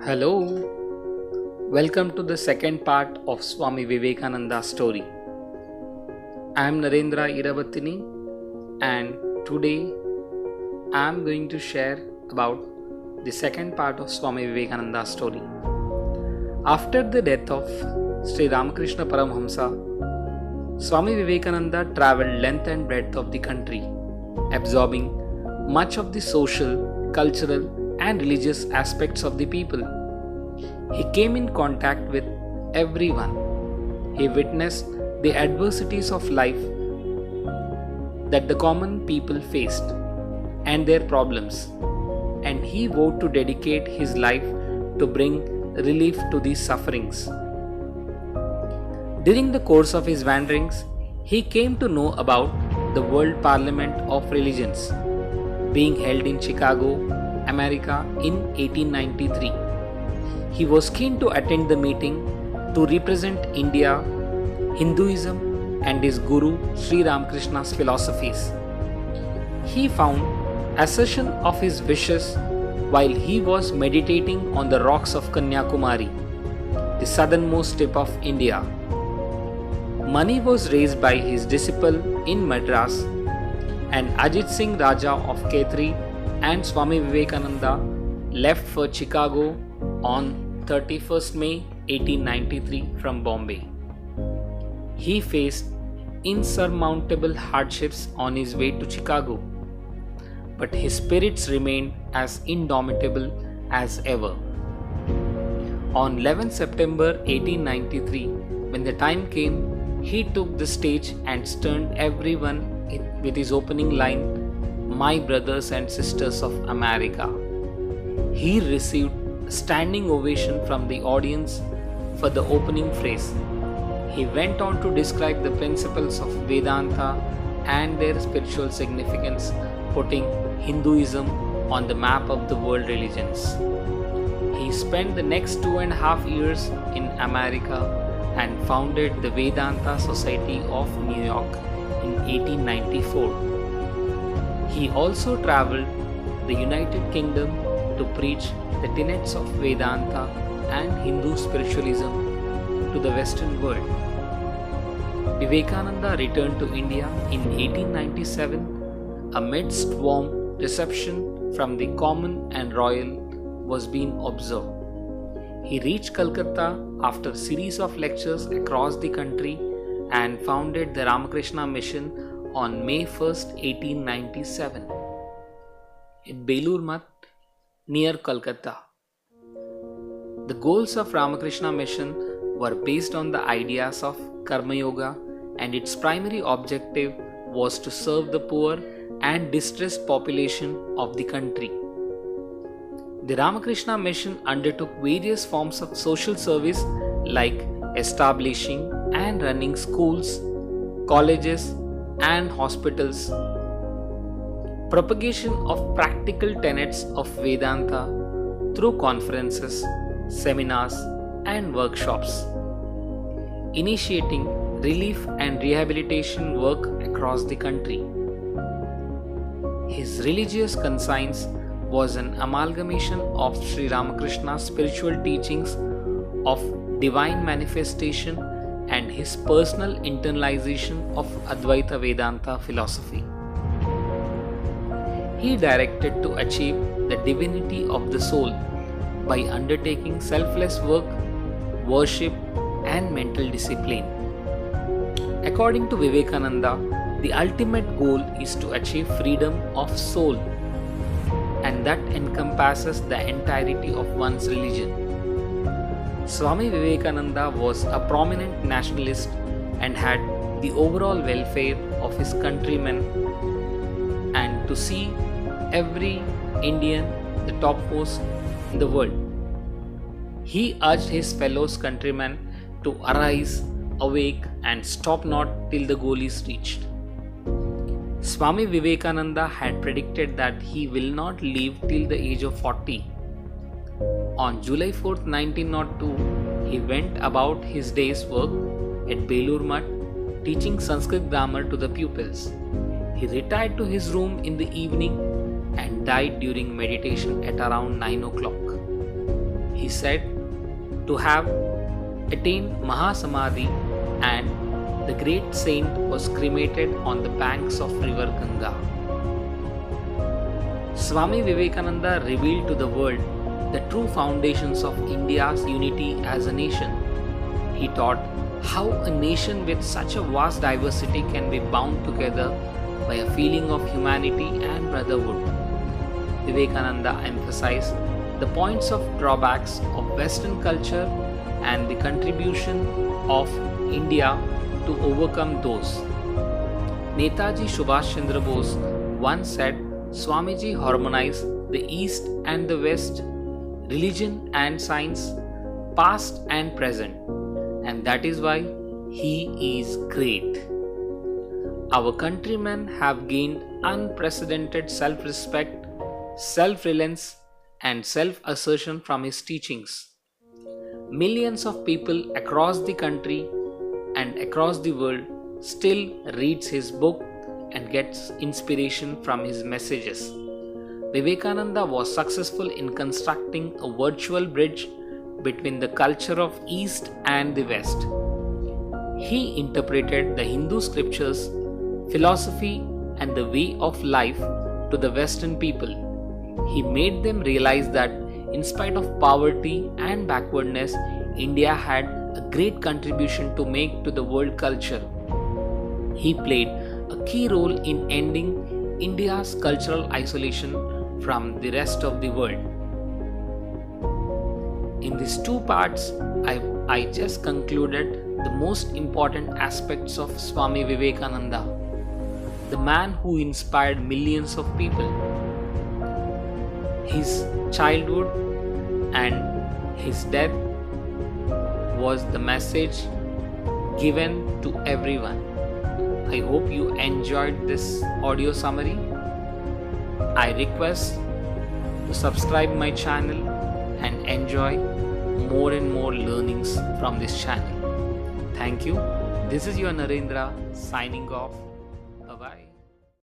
Hello, welcome to the second part of Swami Vivekananda's story. I am Narendra eerabathini, and today I am going to share about the second part of Swami Vivekananda's story. After the death of Sri Ramakrishna Paramhamsa, Swami Vivekananda travelled length and breadth of the country, absorbing much of the social, cultural, and religious aspects of the people. He came in contact with everyone. He witnessed the adversities of life that the common people faced and their problems, and he vowed to dedicate his life to bring relief to these sufferings. During the course of his wanderings, he came to know about the World Parliament of Religions being held in Chicago, America in 1893. He was keen to attend the meeting to represent India, Hinduism, and his Guru Sri Ramakrishna's philosophies. He found assertion of his wishes while he was meditating on the rocks of Kanyakumari, the southernmost tip of India. Money was raised by his disciple in Madras, and Ajit Singh Raja of Khetri and Swami Vivekananda left for Chicago on 31st May 1893 from Bombay. He faced insurmountable hardships on his way to Chicago, but his spirits remained as indomitable as ever. On 11 September 1893, when the time came, he took the stage and stunned everyone with his opening line, "My brothers and sisters of America." He received a standing ovation from the audience for the opening phrase. He went on to describe the principles of Vedanta and their spiritual significance, putting Hinduism on the map of the world religions. He spent the next 2.5 years in America and founded the Vedanta Society of New York in 1894. He also traveled the United Kingdom to preach the tenets of Vedanta and Hindu spiritualism to the Western world. Vivekananda returned to India in 1897 amidst warm reception from the common and royal was being observed. He reached Calcutta after a series of lectures across the country and founded the Ramakrishna Mission on May 1st, 1897 at Belur Math near Calcutta. The goals of Ramakrishna Mission were based on the ideas of Karma Yoga, and its primary objective was to serve the poor and distressed population of the country. The Ramakrishna Mission undertook various forms of social service like establishing and running schools, colleges, and hospitals, propagation of practical tenets of Vedanta through conferences, seminars, and workshops, initiating relief and rehabilitation work across the country. His religious conscience was an amalgamation of Sri Ramakrishna's spiritual teachings of divine manifestation and his personal internalization of Advaita Vedanta philosophy. He directed to achieve the divinity of the soul by undertaking selfless work, worship, and mental discipline. According to Vivekananda, the ultimate goal is to achieve freedom of soul, and that encompasses the entirety of one's religion. Swami Vivekananda was a prominent nationalist and had the overall welfare of his countrymen and to see every Indian the topmost in the world. He urged his fellow countrymen to arise, awake, and stop not till the goal is reached. Swami Vivekananda had predicted that he will not live till the age of 40. On July 4th, 1902, he went about his day's work at Belur Math, teaching Sanskrit grammar to the pupils. He retired to his room in the evening and died during meditation at around 9 o'clock. He said to have attained Mahasamadhi, and the great saint was cremated on the banks of river Ganga. Swami Vivekananda revealed to the world the true foundations of India's unity as a nation. He taught how a nation with such a vast diversity can be bound together by a feeling of humanity and brotherhood. Vivekananda emphasized the points of drawbacks of Western culture and the contribution of India to overcome those. Netaji Subhash Chandra Bose once said, Swamiji harmonized the East and the West, religion and science, past and present, and that is why he is great. Our countrymen have gained unprecedented self-respect, self-reliance, and self-assertion from his teachings. Millions of people across the country and across the world still reads his book and gets inspiration from his messages. Vivekananda was successful in constructing a virtual bridge between the culture of East and the West. He interpreted the Hindu scriptures, philosophy, and the way of life to the Western people. He made them realize that in spite of poverty and backwardness, India had a great contribution to make to the world culture. He played a key role in ending India's cultural isolation from the rest of the world. In these two parts, I just concluded the most important aspects of Swami Vivekananda, the man who inspired millions of people. His childhood and his death was the message given to everyone. I hope you enjoyed this audio summary. I request to subscribe my channel and enjoy more and more learnings from this channel. Thank you. This is your Narendra signing off. Bye-bye.